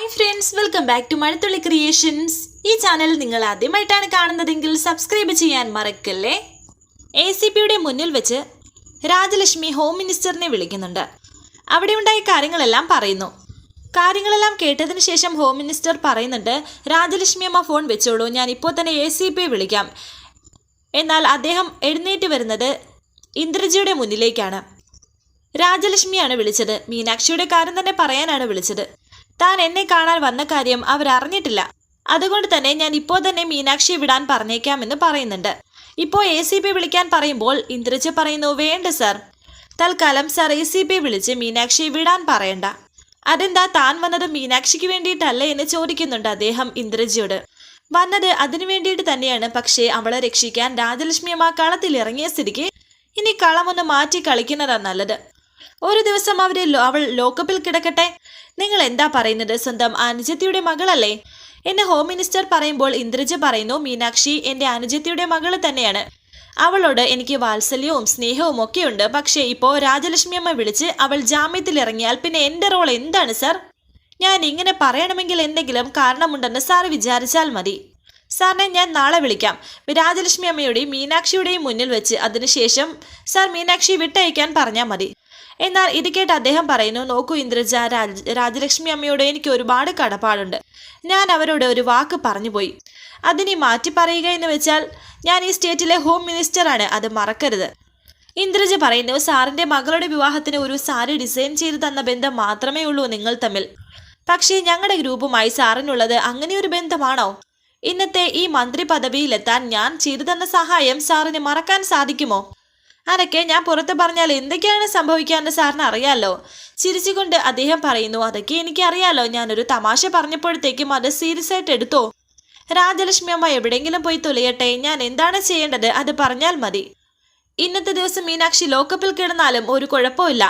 Hi friends, welcome back to Mazhathulli creations. ഈ channel നിങ്ങൾ ആദ്യമായിട്ടാണ് കാണുന്നതെങ്കിൽ സബ്സ്ക്രൈബ് ചെയ്യാൻ മറക്കല്ലേ. ACPയുടെ മുന്നിൽ വെച്ച് രാജലക്ഷ്മി ഹോം മിനിസ്റ്ററിനെ വിളിക്കുന്നുണ്ട്. അവിടെ ഉണ്ടായ കാര്യങ്ങളെല്ലാം പറയുന്നു. കാര്യങ്ങളെല്ലാം കേട്ടതിന് ശേഷം ഹോം മിനിസ്റ്റർ പറയുന്നുണ്ട്, രാജലക്ഷ്മി അമ്മ ഫോൺ വെച്ചോളൂ, ഞാൻ ഇപ്പോൾ തന്നെ ACPയെ വിളിക്കാം. എന്നാൽ അദ്ദേഹം എഴുന്നേറ്റ് വരുന്നത് ഇന്ദ്രജിയുടെ മുന്നിലേക്കാണ്. രാജലക്ഷ്മിയാണ് വിളിച്ചത്. മീനാക്ഷിയുടെ കാര്യം തന്നെ പറയാനാണ് വിളിച്ചത്. താൻ എന്നെ കാണാൻ വന്ന കാര്യം അവരറിഞ്ഞിട്ടില്ല. അതുകൊണ്ട് തന്നെ ഞാൻ ഇപ്പോൾ തന്നെ മീനാക്ഷിയെ വിടാൻ പറഞ്ഞേക്കാമെന്ന് പറയുന്നുണ്ട്. ഇപ്പോൾ ACP വിളിക്കാൻ പറയുമ്പോൾ ഇന്ദ്രജി പറയുന്നു, വേണ്ട സർ, തൽക്കാലം സർ ACP വിളിച്ച് മീനാക്ഷിയെ വിടാൻ പറയണ്ട. അതെന്താ, താൻ വന്നത് മീനാക്ഷിക്ക് വേണ്ടിയിട്ടല്ലേ എന്ന് ചോദിക്കുന്നുണ്ട് അദ്ദേഹം ഇന്ദ്രജിയോട്. വന്നത് അതിനു വേണ്ടിയിട്ട് തന്നെയാണ്, പക്ഷേ അവളെ രക്ഷിക്കാൻ രാജലക്ഷ്മി അമ്മ കളത്തിൽ ഇറങ്ങിയ സ്ഥിതിക്ക് ഇനി കളമൊന്ന് മാറ്റി കളിക്കുന്നതാണ് നല്ലത്. ഒരു ദിവസം അവൾ ലോക്കപ്പിൽ കിടക്കട്ടെ. നിങ്ങൾ എന്താ പറയുന്നത്, സ്വന്തം അനുജത്തിയുടെ മകളല്ലേ എന്ന് ഹോം മിനിസ്റ്റർ പറയുമ്പോൾ ഇന്ദ്രജി പറയുന്നു, മീനാക്ഷി എൻ്റെ അനുജത്തിയുടെ മകള് തന്നെയാണ്. അവളോട് എനിക്ക് വാത്സല്യവും സ്നേഹവും ഒക്കെയുണ്ട്. പക്ഷേ ഇപ്പോൾ രാജലക്ഷ്മി അമ്മ വിളിച്ച് അവൾ ജാമ്യത്തിൽ ഇറങ്ങിയാൽ പിന്നെ എൻ്റെ റോൾ എന്താണ് സർ? ഞാൻ ഇങ്ങനെ പറയണമെങ്കിൽ എന്തെങ്കിലും കാരണമുണ്ടെന്ന് സാർ വിചാരിച്ചാൽ മതി. സാറിനെ ഞാൻ നാളെ വിളിക്കാം, രാജലക്ഷ്മി അമ്മയുടെയും മീനാക്ഷിയുടെയും മുന്നിൽ വെച്ച്. അതിനുശേഷം സാർ മീനാക്ഷി വിട്ടയക്കാൻ പറഞ്ഞാൽ മതി. എന്നാൽ ഇത് കേട്ട് അദ്ദേഹം പറയുന്നു, നോക്കൂ ഇന്ദ്രജ, രാജലക്ഷ്മി അമ്മയോട് എനിക്ക് ഒരുപാട് കടപ്പാടുണ്ട്. ഞാൻ അവരോട് ഒരു വാക്ക് പറഞ്ഞു പോയി. അതിനി മാറ്റി പറയുക എന്ന് വെച്ചാൽ ഞാൻ ഈ സ്റ്റേറ്റിലെ ഹോം മിനിസ്റ്ററാണ്, അത് മറക്കരുത്. ഇന്ദ്രജ പറയുന്നു, സാറിൻ്റെ മകളുടെ വിവാഹത്തിന് ഒരു സാരി ഡിസൈൻ ചെയ്തു തന്ന ബന്ധം മാത്രമേ ഉള്ളൂ നിങ്ങൾ തമ്മിൽ. പക്ഷേ ഞങ്ങളുടെ ഗ്രൂപ്പുമായി സാറിനുള്ളത് അങ്ങനെയൊരു ബന്ധമാണോ? ഇന്നത്തെ ഈ മന്ത്രി പദവിയിലെത്താൻ ഞാൻ ചെയ്തു തന്ന സഹായം സാറിന് മറക്കാൻ സാധിക്കുമോ? അതൊക്കെ ഞാൻ പുറത്ത് പറഞ്ഞാൽ എന്തൊക്കെയാണ് സംഭവിക്കാമെന്ന് സാറിന് അറിയാലോ. ചിരിച്ചുകൊണ്ട് അദ്ദേഹം പറയുന്നു, അതൊക്കെ എനിക്കറിയാലോ, ഞാനൊരു തമാശ പറഞ്ഞപ്പോഴത്തേക്കും അത് സീരിയസ് ആയിട്ട് എടുത്തോ? രാജലക്ഷ്മി അമ്മ എവിടെയെങ്കിലും പോയി തുലയട്ടെ, ഞാൻ എന്താണ് ചെയ്യേണ്ടത് അത് പറഞ്ഞാൽ മതി. ഇന്നത്തെ ദിവസം മീനാക്ഷി ലോക്കപ്പിൽ കിടന്നാലും ഒരു കുഴപ്പമില്ല.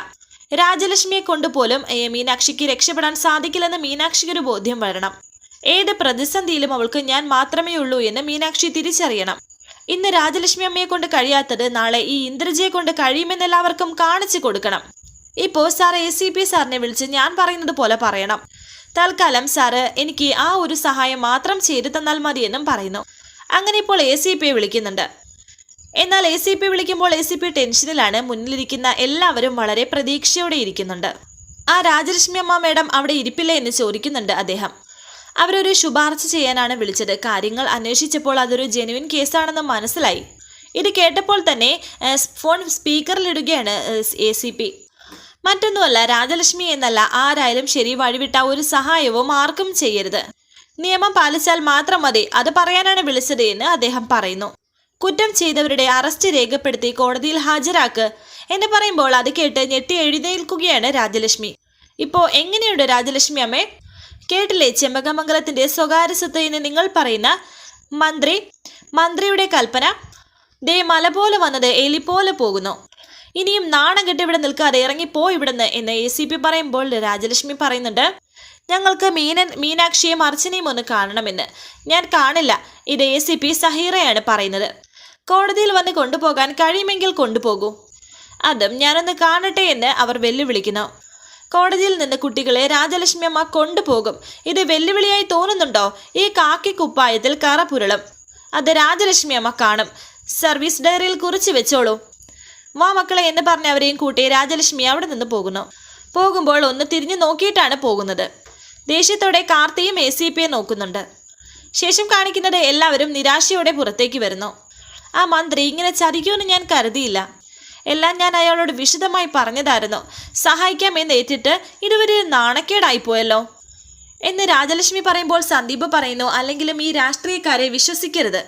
രാജലക്ഷ്മിയെ കൊണ്ടുപോലും മീനാക്ഷിക്ക് രക്ഷപ്പെടാൻ സാധിക്കില്ലെന്ന് മീനാക്ഷിക്ക് ഒരു ബോധ്യം വരണം. ഏത് പ്രതിസന്ധിയിലും അവൾക്ക് ഞാൻ മാത്രമേ ഉള്ളൂ എന്ന് മീനാക്ഷി തിരിച്ചറിയണം. ഇന്ന് രാജലക്ഷ്മി അമ്മയെ കൊണ്ട് കഴിയാത്തത് നാളെ ഈ ഇന്ദ്രജിയെ കൊണ്ട് കഴിയുമെന്നെല്ലാവർക്കും കാണിച്ചു കൊടുക്കണം. ഇപ്പോൾ സാർ ACP സാറിനെ വിളിച്ച് ഞാൻ പറയുന്നത് പോലെ പറയണം. തൽക്കാലം സാറ് എനിക്ക് ആ ഒരു സഹായം മാത്രം ചെയ്തു തന്നാൽ മതിയെന്നും പറയുന്നു. അങ്ങനെ ഇപ്പോൾ ACPയെ വിളിക്കുന്നുണ്ട്. എന്നാൽ ACP വിളിക്കുമ്പോൾ ACP ടെൻഷനിലാണ്. മുന്നിലിരിക്കുന്ന എല്ലാവരും വളരെ പ്രതീക്ഷയോടെ ഇരിക്കുന്നുണ്ട്. ആ രാജലക്ഷ്മി അമ്മ മേഡം അവിടെ ഇരിപ്പില്ലേ എന്ന് ചോദിക്കുന്നുണ്ട് അദ്ദേഹം. അവരൊരു ശുപാർശ ചെയ്യാനാണ് വിളിച്ചത്. കാര്യങ്ങൾ അന്വേഷിച്ചപ്പോൾ അതൊരു ജെന്യുവിൻ കേസാണെന്ന് മനസ്സിലായി. ഇത് കേട്ടപ്പോൾ തന്നെ ഫോൺ സ്പീക്കറിലിടുകയാണ് ACP. മറ്റൊന്നുമല്ല, രാജലക്ഷ്മി എന്നല്ല, ആരായാലും ശരി, വഴിവിട്ട ഒരു സഹായവും ആർക്കും ചെയ്യരുത്. നിയമം പാലിച്ചാൽ മാത്രം മതി, അത് പറയാനാണ് വിളിച്ചത് എന്ന് അദ്ദേഹം പറയുന്നു. കുറ്റം ചെയ്തവരുടെ അറസ്റ്റ് രേഖപ്പെടുത്തി കോടതിയിൽ ഹാജരാക്ക് എന്ന് പറയുമ്പോൾ അത് കേട്ട് ഞെട്ടി എഴുന്നേൽക്കുകയാണ് രാജലക്ഷ്മി. ഇപ്പോൾ എങ്ങനെയുണ്ട് രാജലക്ഷ്മി അമ്മേ? കേട്ടില്ലേ, ചെമ്പകമംഗലത്തിന്റെ സ്വകാര്യ സ്വത്ത് എന്ന് നിങ്ങൾ പറയുന്ന മന്ത്രിയുടെ കൽപ്പന ദേ മല പോലെ വന്നത് എലി പോലെ പോകുന്നു. ഇനിയും നാണം കെട്ട് ഇവിടെ നിൽക്കാതെ ഇറങ്ങിപ്പോ ഇവിടുന്ന് എന്ന് ACP പറയുമ്പോൾ രാജലക്ഷ്മി പറയുന്നുണ്ട്, ഞങ്ങൾക്ക് മീനാക്ഷിയെയും അർച്ചനയും ഒന്ന് കാണണമെന്ന്. ഞാൻ കാണില്ല, ഇത് ACP സഹീറയാണ് പറയുന്നത്. കോടതിയിൽ വന്ന് കൊണ്ടുപോകാൻ കഴിയുമെങ്കിൽ കൊണ്ടുപോകൂ, അതും ഞാനൊന്ന് കാണട്ടെ എന്ന് അവർ വെല്ലുവിളിക്കുന്നു. കോടതിയിൽ നിന്ന് കുട്ടികളെ രാജലക്ഷ്മി അമ്മ കൊണ്ടുപോകും. ഇത് വെല്ലുവിളിയായി തോന്നുന്നുണ്ടോ? ഈ കാക്കി കുപ്പായത്തിൽ കറ പുരളും, അത് രാജലക്ഷ്മി അമ്മ കാണും. സർവീസ് ഡയറിയിൽ കുറിച്ച് വെച്ചോളൂ. വാ മക്കളെ എന്ന് പറഞ്ഞ് അവരെയും കൂട്ടി രാജലക്ഷ്മി അവിടെ നിന്ന് പോകുമ്പോൾ ഒന്ന് തിരിഞ്ഞു നോക്കിയിട്ടാണ് പോകുന്നത്. ദേഷ്യത്തോടെ കാർത്തിയും ACPയെ നോക്കുന്നുണ്ട്. ശേഷം കാണിക്കുന്നത് എല്ലാവരും നിരാശയോടെ പുറത്തേക്ക് വരുന്നു. ആ മന്ത്രി ഇങ്ങനെ ചതിക്കുമെന്ന് ഞാൻ കരുതിയില്ല. എല്ലാം ഞാൻ അയാളോട് വിശദമായി പറഞ്ഞതായിരുന്നു. സഹായിക്കാമെന്ന് ഏറ്റിട്ട് ഇതുവരെ നാണക്കേടായി പോയല്ലോ എന്ന് രാജലക്ഷ്മി പറയുമ്പോൾ സന്ദീപ് പറയുന്നു, അല്ലെങ്കിലും ഈ രാഷ്ട്രീയക്കാരെ വിശ്വസിക്കരുത്,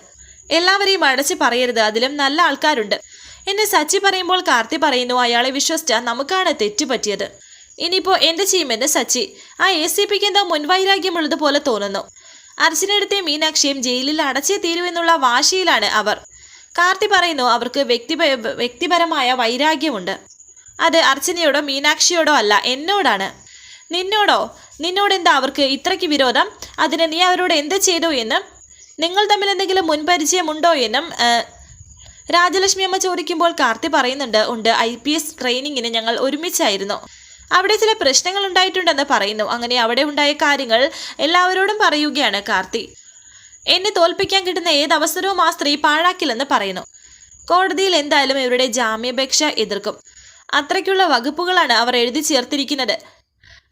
എല്ലാവരെയും അടച്ച് പറയരുത്, അതിലും നല്ല ആൾക്കാരുണ്ട് എന്ന് സച്ചി പറയുമ്പോൾ കാർത്തി പറയുന്നു, അയാളെ വിശ്വസിച്ചാൽ നമുക്കാണ് തെറ്റുപറ്റിയത്. ഇനിയിപ്പോൾ എന്ത് ചെയ്യുമെന്ന് സച്ചി. ആ ACPക്ക് എന്തോ മുൻവൈരാഗ്യമുള്ളതുപോലെ തോന്നുന്നു. അർച്ചനയെടുത്തെ മീനാക്ഷിയും ജയിലിൽ അടച്ചേ തീരുവെന്നുള്ള വാശിയിലാണ് അവർ. കാർത്തി പറയുന്നു, അവർക്ക് വ്യക്തിപരമായ വൈരാഗ്യമുണ്ട്. അത് അർച്ചനയോടോ മീനാക്ഷിയോടോ അല്ല, എന്നോടാണ്. നിന്നോടെന്താ അവർക്ക് ഇത്രയ്ക്ക് വിരോധം? അതിന് നീ അവരോട് എന്ത് ചെയ്തു എന്നും നിങ്ങൾ തമ്മിൽ എന്തെങ്കിലും മുൻപരിചയമുണ്ടോ എന്നും രാജലക്ഷ്മി അമ്മ ചോദിക്കുമ്പോൾ കാർത്തി പറയുന്നുണ്ട്, ഉണ്ട്, IPS ട്രെയിനിങ്ങിന് ഞങ്ങൾ ഒരുമിച്ചായിരുന്നു. അവിടെ ചില പ്രശ്നങ്ങൾ ഉണ്ടായിട്ടുണ്ടെന്ന് പറയുന്നു. അങ്ങനെ അവിടെ ഉണ്ടായ കാര്യങ്ങൾ എല്ലാവരോടും പറയുകയാണ് കാർത്തി. എന്നെ തോൽപ്പിക്കാൻ കിട്ടുന്ന ഏതവസരവും ആ സ്ത്രീ പാഴാക്കില്ലെന്ന് പറയുന്നു. കോടതിയിൽ എന്തായാലും ഇവരുടെ ജാമ്യാപേക്ഷ എതിർക്കും. അത്രയ്ക്കുള്ള വകുപ്പുകളാണ് അവർ എഴുതി ചേർത്തിരിക്കുന്നത്.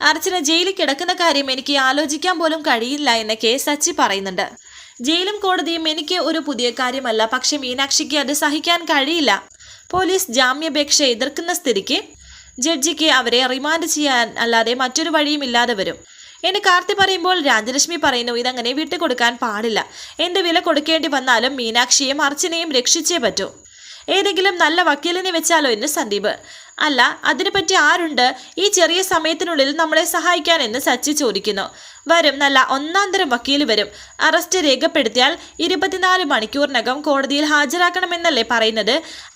അർച്ചന ജയിലിൽ കിടക്കുന്ന കാര്യം എനിക്ക് ആലോചിക്കാൻ പോലും കഴിയില്ല എന്ന് കെ സച്ചി പറയുന്നുണ്ട്. ജയിലും കോടതിയും എനിക്ക് ഒരു പുതിയ കാര്യമല്ല, പക്ഷെ മീനാക്ഷിക്ക് അത് സഹിക്കാൻ കഴിയില്ല. പോലീസ് ജാമ്യാപേക്ഷ എതിർക്കുന്ന സ്ഥിതിക്ക് ജഡ്ജിക്ക് അവരെ റിമാൻഡ് ചെയ്യാൻ അല്ലാതെ മറ്റൊരു വഴിയും ഇല്ലാതെ വരും എന്ന് കാർത്തി പറയുമ്പോൾ രാജലക്ഷ്മി പറയുന്നു, ഇതങ്ങനെ വിട്ടുകൊടുക്കാൻ പാടില്ല. എന്ത് വില കൊടുക്കേണ്ടി വന്നാലും മീനാക്ഷിയും അർച്ചനയും രക്ഷിച്ചേ പറ്റൂ. ഏതെങ്കിലും നല്ല വക്കീലിനെ വെച്ചാലോ എന്ന് സന്ദീപ്. അല്ല, അതിനെപ്പറ്റി ആരുണ്ട് ഈ ചെറിയ സമയത്തിനുള്ളിൽ നമ്മളെ സഹായിക്കാൻ എന്ന് സച്ചി ചോദിക്കുന്നു. വരും, നല്ല ഒന്നാന്തരം വക്കീൽ വരും. അറസ്റ്റ് രേഖപ്പെടുത്തിയാൽ 24 മണിക്കൂറിനകം കോടതിയിൽ ഹാജരാക്കണമെന്നല്ലേ പറയുന്നത്.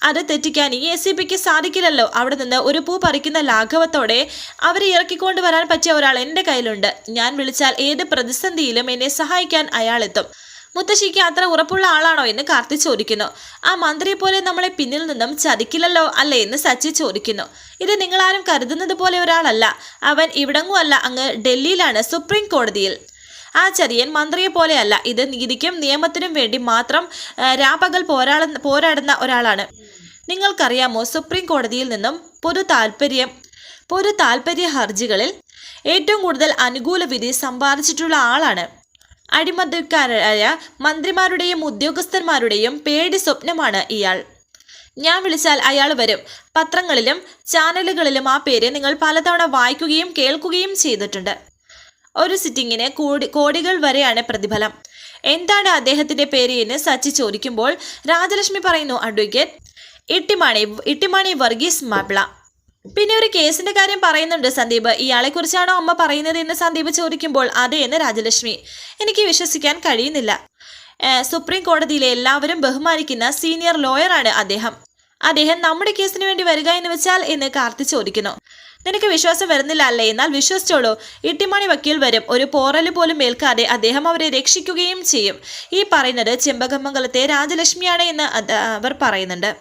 അത് തെറ്റിക്കാൻ ഈ ACPക്ക് സാധിക്കില്ലല്ലോ. അവിടെ നിന്ന് ഒരു പൂ പറിക്കുന്ന ലാഘവത്തോടെ അവരെ ഇറക്കിക്കൊണ്ടുവരാൻ പറ്റിയ ഒരാൾ എൻ്റെ കയ്യിലുണ്ട്. ഞാൻ വിളിച്ചാൽ ഏത് പ്രതിസന്ധിയിലും എന്നെ സഹായിക്കാൻ അയാളെത്തും. മുത്തശ്ശിക്ക് അത്ര ഉറപ്പുള്ള ആളാണോ എന്ന് കാർത്തി ചോദിക്കുന്നു. ആ മന്ത്രിയെ പോലെ നമ്മളെ പിന്നിൽ നിന്നും ചതിക്കില്ലല്ലോ അല്ലേ എന്ന് സച്ചി ചോദിക്കുന്നു. ഇത് നിങ്ങളാരും കരുതുന്നത് പോലെ ഒരാളല്ല. അവൻ ഇവിടങ്ങുമല്ല, അങ്ങ് ഡൽഹിയിലാണ്, സുപ്രീം കോടതിയിൽ. ആ ചതിയൻ മന്ത്രിയെ പോലെയല്ല. ഇത് നീതിക്കും നിയമത്തിനും വേണ്ടി മാത്രം രാപ്പകൽ പോരാടുന്ന ഒരാളാണ്. നിങ്ങൾക്കറിയാമോ, സുപ്രീം കോടതിയിൽ നിന്നും പൊതു താൽപര്യ ഹർജികളിൽ ഏറ്റവും കൂടുതൽ അനുകൂല വിധി സമ്പാദിച്ചിട്ടുള്ള ആളാണ്. അഴിമതിക്കാരായ മന്ത്രിമാരുടെയും ഉദ്യോഗസ്ഥന്മാരുടെയും പേടി സ്വപ്നമാണ് ഇയാൾ. ഞാൻ വിളിച്ചാൽ അയാൾ വരും. പത്രങ്ങളിലും ചാനലുകളിലും ആ പേര് നിങ്ങൾ പലതവണ വായിക്കുകയും കേൾക്കുകയും ചെയ്തിട്ടുണ്ട്. ഒരു സിറ്റിങ്ങിന് കോടികൾ വരെയാണ് പ്രതിഫലം. എന്താണ് അദ്ദേഹത്തിന്റെ പേര് എന്ന് സച്ചി ചോദിക്കുമ്പോൾ രാജലക്ഷ്മി പറയുന്നു, അഡ്വക്കേറ്റ് ഇട്ടിമാണി വർഗീസ് മാപ്പിള. പിന്നെ ഒരു കേസിന്റെ കാര്യം പറയുന്നുണ്ട് സന്ദീപ്. ഇയാളെക്കുറിച്ചാണോ അമ്മ പറയുന്നത് എന്ന് സന്ദീപ് ചോദിക്കുമ്പോൾ അതെ എന്ന് രാജലക്ഷ്മി. എനിക്ക് വിശ്വസിക്കാൻ കഴിയുന്നില്ല. സുപ്രീം കോടതിയിലെ എല്ലാവരും ബഹുമാനിക്കുന്ന സീനിയർ ലോയറാണ് അദ്ദേഹം നമ്മുടെ കേസിന് വേണ്ടി വരിക എന്ന് വെച്ചാൽ എന്ന് കാർത്തി ചോദിക്കുന്നു. നിനക്ക് വിശ്വാസം വരുന്നില്ല അല്ലേ? എന്നാൽ വിശ്വസിച്ചോളൂ, ഇട്ടിമണി വക്കീൽ വരും. ഒരു പോറല് പോലും ഏൽക്കാതെ അദ്ദേഹം അവരെ രക്ഷിക്കുകയും ചെയ്യും. ഈ പറയുന്നത് ചെമ്പകമംഗലത്തെ രാജലക്ഷ്മിയാണ് എന്ന് അവർ പറയുന്നുണ്ട്.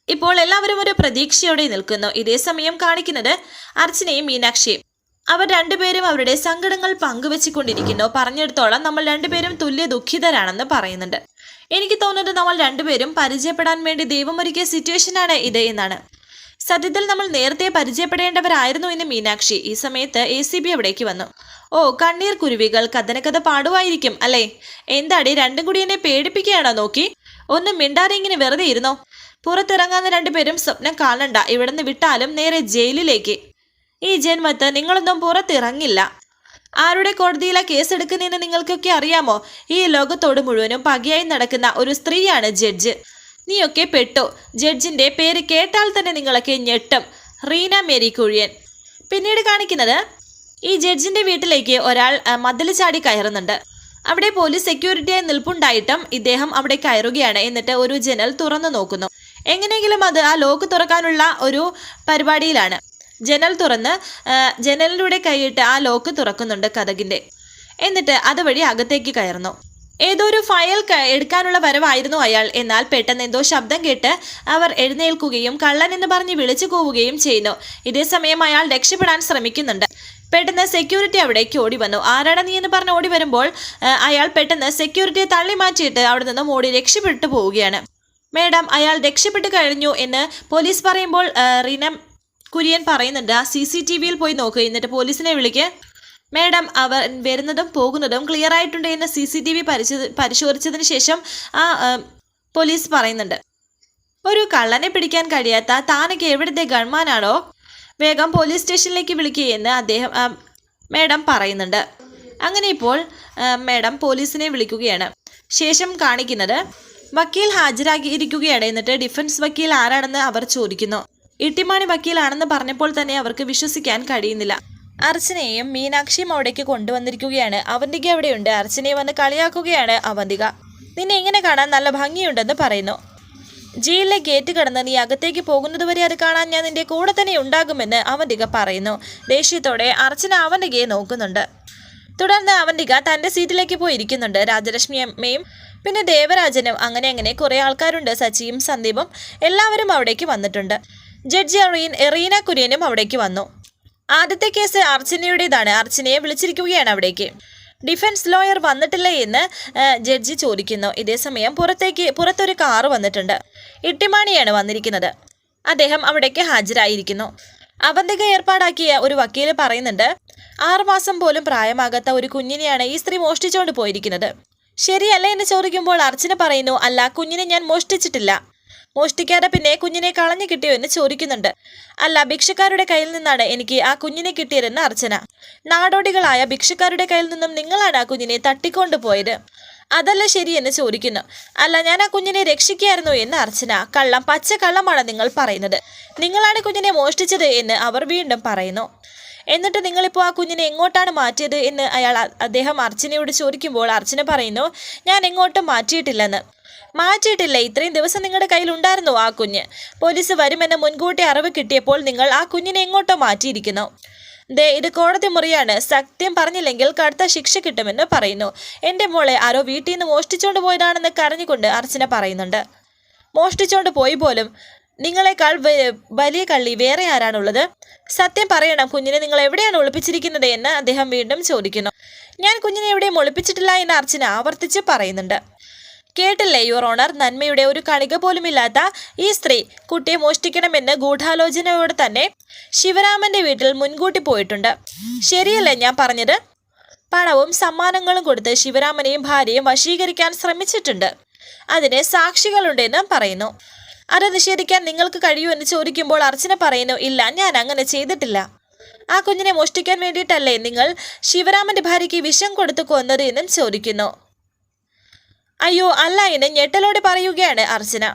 ഇപ്പോൾ എല്ലാവരും ഒരു പ്രതീക്ഷയോടെ നിൽക്കുന്നു. ഇതേ സമയം കാണിക്കുന്നത് അർച്ചനയും മീനാക്ഷിയും. അവർ രണ്ടുപേരും അവരുടെ സങ്കടങ്ങൾ പങ്കുവെച്ചുകൊണ്ടിരിക്കുന്നു. പറഞ്ഞെടുത്തോളം നമ്മൾ രണ്ടുപേരും തുല്യ ദുഃഖിതരാണെന്ന് പറയുന്നുണ്ട്. എനിക്ക് തോന്നുന്നത് നമ്മൾ രണ്ടുപേരും പരിചയപ്പെടാൻ വേണ്ടി ദൈവമൊരുക്കിയ സിറ്റുവേഷനാണ് ഇത് എന്നാണ്. സത്യത്തിൽ നമ്മൾ നേരത്തെ പരിചയപ്പെടേണ്ടവരായിരുന്നു എന്ന് മീനാക്ഷി. ഈ സമയത്ത് ACP അവിടേക്ക് വന്നു. ഓ, കണ്ണീർ കുരുവികൾ കഥനക്കഥ പാടുവായിരിക്കും അല്ലേ? എന്താടി, രണ്ടും കൂടി എന്നെ പേടിപ്പിക്കുകയാണോ? നോക്കി ഒന്നും മിണ്ടാതെ ഇങ്ങനെ വെറുതെ ഇരുന്നോ? പുറത്തിറങ്ങാവുന്ന രണ്ടുപേരും സ്വപ്നം കാണണ്ട. ഇവിടുന്ന് വിട്ടാലും നേരെ ജയിലിലേക്ക്. ഈ ജന്മത്ത് നിങ്ങളൊന്നും പുറത്തിറങ്ങില്ല. ആരുടെ കോടതിയിലെ കേസെടുക്കുന്നതെന്ന് നിങ്ങൾക്കൊക്കെ അറിയാമോ? ഈ ലോകത്തോട് മുഴുവനും പകയായി നടക്കുന്ന ഒരു സ്ത്രീയാണ് ജഡ്ജ്. നീയൊക്കെ പെട്ടു. ജഡ്ജിന്റെ പേര് കേട്ടാൽ തന്നെ നിങ്ങളൊക്കെ ഞെട്ടും. റീന മേരി കുര്യൻ. പിന്നീട് കാണിക്കുന്നത് ഈ ജഡ്ജിന്റെ വീട്ടിലേക്ക് ഒരാൾ മതിൽ ചാടി കയറുന്നുണ്ട്. അവിടെ പോലീസ് സെക്യൂരിറ്റിയായി നിൽപ്പുണ്ടായിട്ടും ഇദ്ദേഹം അവിടെ കയറുകയാണ്. എന്നിട്ട് ഒരു ജനൽ തുറന്നു നോക്കുന്നു. എങ്ങനെയെങ്കിലും അത് ആ ലോക്ക് തുറക്കാനുള്ള ഒരു പരിപാടിയിലാണ്. ജനൽ തുറന്ന് ജനലിലൂടെ കൈയിട്ട് ആ ലോക്ക് തുറക്കുന്നുണ്ട് കതകിന്റെ. എന്നിട്ട് അതുവഴി അകത്തേക്ക് കയറുന്നു. ഏതോ ഒരു ഫയൽ എടുക്കാനുള്ള വരവായിരുന്നു അയാൾ. എന്നാൽ പെട്ടെന്ന് എന്തോ ശബ്ദം കേട്ട് അവർ എഴുന്നേൽക്കുകയും കള്ളൻ എന്ന് പറഞ്ഞ് വിളിച്ചു പോവുകയും ചെയ്യുന്നു. ഇതേസമയം അയാൾ രക്ഷപ്പെടാൻ ശ്രമിക്കുന്നുണ്ട്. പെട്ടെന്ന് സെക്യൂരിറ്റി അവിടേക്ക് ഓടി വന്നു. ആരാണ് നീ എന്ന് പറഞ്ഞ് ഓടി വരുമ്പോൾ അയാൾ പെട്ടെന്ന് സെക്യൂരിറ്റിയെ തള്ളി മാറ്റിയിട്ട് അവിടെ നിന്നും ഓടി രക്ഷപ്പെട്ടു പോവുകയാണ്. മേഡം, അയാൾ രക്ഷപ്പെട്ടു കഴിഞ്ഞു എന്ന് പോലീസ് പറയുമ്പോൾ റീന കുര്യൻ പറയുന്നുണ്ട്, CCTVയിൽ പോയി നോക്കുക, എന്നിട്ട് പോലീസിനെ വിളിക്ക്. മേഡം, അവർ വരുന്നതും പോകുന്നതും ക്ലിയർ ആയിട്ടുണ്ട് എന്ന് CCTV പരിശോധിച്ചതിന് ശേഷം പോലീസ് പറയുന്നുണ്ട്. ഒരു കള്ളനെ പിടിക്കാൻ കഴിയാത്ത താനൊക്കെ എവിടുത്തെ ഗൺമാനാണോ? വേഗം പോലീസ് സ്റ്റേഷനിലേക്ക് വിളിക്കുകയെന്ന് മേഡം പറയുന്നുണ്ട്. അങ്ങനെ ഇപ്പോൾ മേഡം പോലീസിനെ വിളിക്കുകയാണ്. ശേഷം കാണിക്കുന്നത് വക്കീൽ ഹാജരാക്കിയിരിക്കുകയാണ്. എന്നിട്ട് ഡിഫൻസ് വക്കീൽ ആരാണെന്ന് അവർ ചോദിക്കുന്നു. ഇട്ടിമാണി വക്കീലാണെന്ന് പറഞ്ഞപ്പോൾ തന്നെ അവർക്ക് വിശ്വസിക്കാൻ കഴിയുന്നില്ല. അർച്ചനയും മീനാക്ഷിയും അവിടേക്ക് കൊണ്ടുവന്നിരിക്കുകയാണ്. അവന്തിക അവിടെയുണ്ട്. അർച്ചനയെ വന്ന് കളിയാക്കുകയാണ് അവന്തിക. നിന്നെ ഇങ്ങനെ കാണാൻ നല്ല ഭംഗിയുണ്ടെന്ന് പറയുന്നു. ജയിലിലെ ഗേറ്റ് കടന്ന് നീ അകത്തേക്ക് പോകുന്നതുവരെ അത് കാണാൻ ഞാൻ നിന്റെ കൂടെ തന്നെ ഉണ്ടാകുമെന്ന് അവന്തിക പറയുന്നു. ദേഷ്യത്തോടെ അർച്ചന അവന്തികയെ നോക്കുന്നുണ്ട്. തുടർന്ന് അവന്തിക തൻ്റെ സീറ്റിലേക്ക് പോയിരിക്കുന്നുണ്ട്. രാജലക്ഷ്മി അമ്മയും പിന്നെ ദേവരാജനും അങ്ങനെ കുറേ ആൾക്കാരുണ്ട്. സച്ചിയും സന്ദീപും എല്ലാവരും അവിടേക്ക് വന്നിട്ടുണ്ട്. ജഡ്ജി റീന കുര്യനും അവിടേക്ക് വന്നു. ആദ്യത്തെ കേസ് അർച്ചനയുടേതാണ്. അർച്ചനയെ വിളിച്ചിരിക്കുകയാണ് അവിടേക്ക്. ഡിഫൻസ് ലോയർ വന്നിട്ടില്ല എന്ന് ജഡ്ജി ചോദിക്കുന്നു. ഇതേസമയം പുറത്തൊരു കാറ് വന്നിട്ടുണ്ട്. ഇട്ടിമാണിയാണ് വന്നിരിക്കുന്നത്. അദ്ദേഹം അവിടേക്ക് ഹാജരായിരിക്കുന്നു. അവന്തിക ഏർപ്പാടാക്കിയ ഒരു വക്കീല് പറയുന്നുണ്ട്, 6 മാസം പോലും പ്രായമാകാത്ത ഒരു കുഞ്ഞിനെയാണ് ഈ സ്ത്രീ മോഷ്ടിച്ചുകൊണ്ട് പോയിരിക്കുന്നത്. ശരിയല്ല എന്ന് ചോദിക്കുമ്പോൾ അർച്ചന പറയുന്നു, അല്ല, കുഞ്ഞിനെ ഞാൻ മോഷ്ടിച്ചിട്ടില്ല. മോഷ്ടിക്കാതെ പിന്നെ കുഞ്ഞിനെ കളഞ്ഞു കിട്ടിയോ എന്ന് ചോദിക്കുന്നുണ്ട്. അല്ല, ഭിക്ഷക്കാരുടെ കയ്യിൽ നിന്നാണ് എനിക്ക് ആ കുഞ്ഞിനെ കിട്ടിയതെന്ന് അർച്ചന. നാടോടികളായ ഭിക്ഷക്കാരുടെ കയ്യിൽ നിന്നും നിങ്ങളാണ് ആ കുഞ്ഞിനെ തട്ടിക്കൊണ്ടുപോയത്, അതല്ല ശരിയെന്ന് ചോദിക്കുന്നു. അല്ല, ഞാൻ ആ കുഞ്ഞിനെ രക്ഷിക്കായിരുന്നു എന്ന് അർച്ചന. കള്ളം, പച്ച കള്ളമാണ് നിങ്ങൾ പറയുന്നത്. നിങ്ങളാണ് കുഞ്ഞിനെ മോഷ്ടിച്ചത് എന്ന് അവർ വീണ്ടും പറയുന്നു. എന്നിട്ട് നിങ്ങളിപ്പോൾ ആ കുഞ്ഞിനെ എങ്ങോട്ടാണ് മാറ്റിയത് എന്ന് അദ്ദേഹം അർച്ചനയോട് ചോദിക്കുമ്പോൾ അർച്ചന പറയുന്നു, ഞാൻ എങ്ങോട്ടും മാറ്റിയിട്ടില്ലെന്ന്. മാറ്റിയിട്ടില്ല, ഇത്രയും ദിവസം നിങ്ങളുടെ കയ്യിൽ ഉണ്ടായിരുന്നു ആ കുഞ്ഞ്. പോലീസ് വരുമെന്ന് മുൻകൂട്ടി അറിവ് കിട്ടിയപ്പോൾ നിങ്ങൾ ആ കുഞ്ഞിനെ എങ്ങോട്ടോ മാറ്റിയിരിക്കുന്നു. ഇത് കോടതി മുറിയാണ്. സത്യം പറഞ്ഞില്ലെങ്കിൽ കടുത്ത ശിക്ഷ കിട്ടുമെന്ന് പറയുന്നു. എൻ്റെ മോളെ ആരോ വീട്ടിൽ നിന്ന് മോഷ്ടിച്ചോണ്ട് പോയതാണെന്ന് കരഞ്ഞുകൊണ്ട് അർച്ചന പറയുന്നുണ്ട്. മോഷ്ടിച്ചോണ്ട് പോയി പോലും. നിങ്ങളെക്കാൾ വലിയ കള്ളി വേറെ ആരാണുള്ളത്? സത്യം പറയണം, കുഞ്ഞിനെ നിങ്ങൾ എവിടെയാണ് ഒളിപ്പിച്ചിരിക്കുന്നത് എന്ന് അദ്ദേഹം വീണ്ടും ചോദിക്കുന്നു. ഞാൻ കുഞ്ഞിനെ എവിടെയും ഒളിപ്പിച്ചിട്ടില്ല എന്ന് അർച്ചന ആവർത്തിച്ച് പറയുന്നുണ്ട്. കേട്ടില്ലേ യുവർ ഓണർ, നന്മയുടെ ഒരു കണിക പോലുമില്ലാത്ത ഈ സ്ത്രീ കുട്ടിയെ മോഷ്ടിക്കണമെന്ന് ഗൂഢാലോചനയോടെ തന്നെ ശിവരാമന്റെ വീട്ടിൽ മുൻകൂട്ടി പോയിട്ടുണ്ട്. ശരിയല്ലേ ഞാൻ പറഞ്ഞത്? പണവും സമ്മാനങ്ങളും കൊടുത്ത് ശിവരാമനെയും ഭാര്യയും വശീകരിക്കാൻ ശ്രമിച്ചിട്ടുണ്ട്. അതിന് സാക്ഷികളുണ്ടെന്ന് പറയുന്നു. അത് നിഷേധിക്കാൻ നിങ്ങൾക്ക് കഴിയുമെന്ന് ചോദിക്കുമ്പോൾ അർച്ചന പറയുന്നു, ഇല്ല, ഞാൻ അങ്ങനെ ചെയ്തിട്ടില്ല. ആ കുഞ്ഞിനെ മോഷ്ടിക്കാൻ വേണ്ടിയിട്ടല്ലേ നിങ്ങൾ ശിവരാമന്റെ ഭാര്യയ്ക്ക് വിഷം കൊടുത്തു കൊന്നത് എന്നും ചോദിക്കുന്നു. അയ്യോ അല്ല എന്ന് ഞെട്ടലോടെ പറയുകയാണ് അർച്ചന.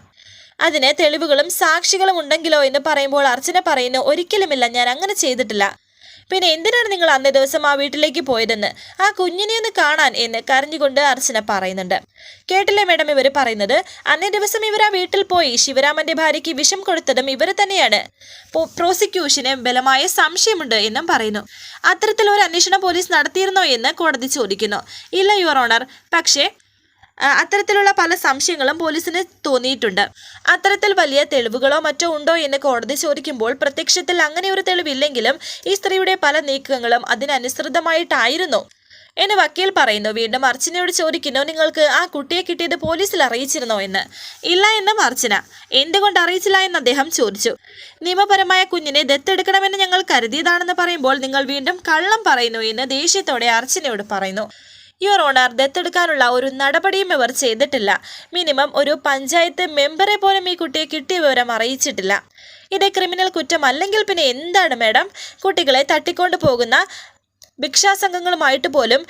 അതിന് തെളിവുകളും സാക്ഷികളും ഉണ്ടെങ്കിലോ എന്ന് പറയുമ്പോൾ അർച്ചന പറയുന്നു, ഒരിക്കലുമില്ല, ഞാൻ അങ്ങനെ ചെയ്തിട്ടില്ല. പിന്നെ എന്തിനാണ് നിങ്ങൾ അന്നേ ദിവസം ആ വീട്ടിലേക്ക് പോയതെന്ന്, ആ കുഞ്ഞിനെ ഒന്ന് കാണാൻ എന്ന് കരഞ്ഞുകൊണ്ട് അർച്ചന പറയുന്നുണ്ട്. കേട്ടില്ലേ മേഡം, ഇവർ പറയുന്നത് അന്നേ ദിവസം ഇവർ ആ വീട്ടിൽ പോയി ശിവരാമന്റെ ഭാര്യയ്ക്ക് വിഷം കൊടുത്തതും ഇവർ തന്നെയാണ്. പ്രോസിക്യൂഷന് ബലമായ സംശയമുണ്ട് എന്നും പറയുന്നു. അത്തരത്തിലൊരു അന്വേഷണം പോലീസ് നടത്തിയിരുന്നോ എന്ന് കോടതി ചോദിക്കുന്നു. ഇല്ല യുവർ ഓണർ, പക്ഷേ അത്തരത്തിലുള്ള പല സംശയങ്ങളും പോലീസിന് തോന്നിയിട്ടുണ്ട്. അത്തരത്തിൽ വലിയ തെളിവുകളോ മറ്റോ ഉണ്ടോ എന്ന് കോടതി ചോദിക്കുമ്പോൾ പ്രത്യക്ഷത്തിൽ അങ്ങനെ ഒരു തെളിവില്ലെങ്കിലും ഈ സ്ത്രീയുടെ പല നീക്കങ്ങളും അതിനനുസൃതമായിട്ടായിരുന്നു എന്ന് വക്കീൽ പറയുന്നു. വീണ്ടും അർച്ചനയോട് ചോദിക്കുന്നു, നിങ്ങൾക്ക് ആ കുട്ടിയെ കിട്ടിയത് പോലീസിൽ അറിയിച്ചിരുന്നോ എന്ന്. ഇല്ല എന്നും അർച്ചന. എന്തുകൊണ്ട് അറിയിച്ചില്ല എന്ന് അദ്ദേഹം ചോദിച്ചു. നിയമപരമായ കുഞ്ഞിനെ ദത്തെടുക്കണമെന്ന് ഞങ്ങൾ കരുതിയതാണെന്ന് പറയുമ്പോൾ നിങ്ങൾ വീണ്ടും കള്ളം പറയുന്നു എന്ന് ദേഷ്യത്തോടെ അർച്ചനയോട് പറയുന്നു. യുവർ ഓണർ, ദത്തെടുക്കാനുള്ള ഒരു നടപടിയും ഇവർ ചെയ്തിട്ടില്ല. മിനിമം ഒരു പഞ്ചായത്ത് മെമ്പറെ പോലും ഈ കുട്ടിയെ കിട്ടിയ വിവരം അറിയിച്ചിട്ടില്ല. ഇത് ക്രിമിനൽ കുറ്റമല്ലെങ്കിൽ പിന്നെ എന്താണ് മേഡം? കുട്ടികളെ തട്ടിക്കൊണ്ടു പോകുന്ന ഭിക്ഷാസംഘങ്ങളുമായിട്ട് പോലും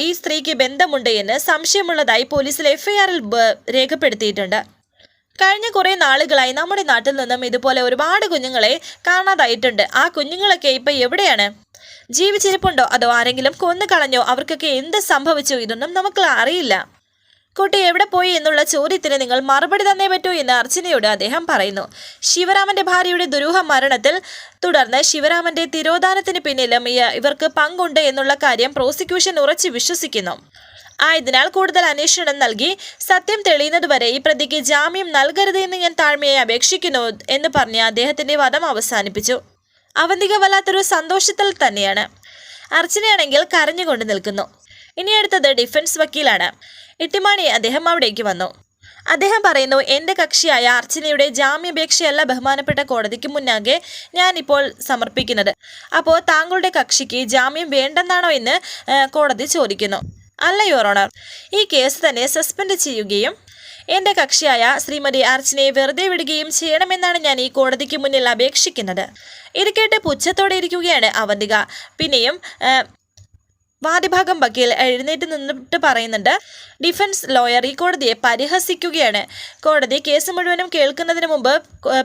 ഈ സ്ത്രീക്ക് ബന്ധമുണ്ട് എന്ന് സംശയമുള്ളതായി പോലീസിൽ FIR-ൽ രേഖപ്പെടുത്തിയിട്ടുണ്ട്. കഴിഞ്ഞ കുറേ നാളുകളായി നമ്മുടെ നാട്ടിൽ നിന്നും ഇതുപോലെ ഒരുപാട് കുഞ്ഞുങ്ങളെ കാണാതായിട്ടുണ്ട്. ആ കുഞ്ഞുങ്ങളൊക്കെ ഇപ്പം എവിടെയാണ്? ജീവിച്ചിരിപ്പുണ്ടോ അതോ ആരെങ്കിലും കൊന്നു കളഞ്ഞോ? അവർക്കൊക്കെ എന്ത് സംഭവിച്ചു? ഇതൊന്നും നമുക്ക് അറിയില്ല. കുട്ടി എവിടെ പോയി എന്നുള്ള ചോദ്യത്തിന് നിങ്ങൾ മറുപടി തന്നേ പറ്റൂ എന്ന് അർച്ചനയോട് അദ്ദേഹം പറയുന്നു. ശിവരാമന്റെ ഭാര്യയുടെ ദുരൂഹ മരണത്തിൽ തുടർന്ന് ശിവരാമന്റെ തിരോധാനത്തിന് പിന്നിലും ഇവർക്ക് പങ്കുണ്ട് എന്നുള്ള കാര്യം പ്രോസിക്യൂഷൻ ഉറച്ചു വിശ്വസിക്കുന്നു. ആയതിനാൽ കൂടുതൽ അന്വേഷണം നൽകി സത്യം തെളിയുന്നതുവരെ ഈ പ്രതിക്ക് ജാമ്യം നൽകരുത് എന്ന് ഞാൻ താഴ്മയെ അപേക്ഷിക്കുന്നു എന്ന് പറഞ്ഞ് അദ്ദേഹത്തിന്റെ വാദം അവസാനിപ്പിച്ചു. അവന്തിക വല്ലാത്തൊരു സന്തോഷത്തിൽ തന്നെയാണ്. അർച്ചനയാണെങ്കിൽ കരഞ്ഞുകൊണ്ട് നിൽക്കുന്നു. ഇനി അടുത്തത് ഡിഫൻസ് വക്കീലാണ്. ഇട്ടിമാണി അദ്ദേഹം അവിടേക്ക് വന്നു. അദ്ദേഹം പറയുന്നു, എൻ്റെ കക്ഷിയായ അർച്ചനയുടെ ജാമ്യാപേക്ഷയല്ല ബഹുമാനപ്പെട്ട കോടതിക്ക് മുന്നാകെ ഞാനിപ്പോൾ സമർപ്പിക്കുന്നത്. അപ്പോൾ താങ്കളുടെ കക്ഷിക്ക് ജാമ്യം വേണ്ടെന്നാണോ എന്ന് കോടതി ചോദിക്കുന്നു. അല്ല യുവർ ഓണർ, ഈ കേസ് തന്നെ സസ്പെൻഡ് ചെയ്യുകയും എൻ്റെ കക്ഷിയായ ശ്രീമതി അർച്ചനയെ വെറുതെ വിടുകയും ചെയ്യണമെന്നാണ് ഞാൻ ഈ കോടതിക്ക് മുന്നിൽ അപേക്ഷിക്കുന്നത്. ഇത് കേട്ട് പുച്ഛത്തോടെ ഇരിക്കുകയാണ് അവന്തിക. പിന്നെയും വാദിഭാഗം വക്കീൽ എഴുന്നേറ്റ് നിന്നിട്ട് പറയുന്നുണ്ട്, ഡിഫൻസ് ലോയർ ഈ കോടതിയെ പരിഹസിക്കുകയാണ്. കോടതി കേസ് മുഴുവനും കേൾക്കുന്നതിന് മുമ്പ്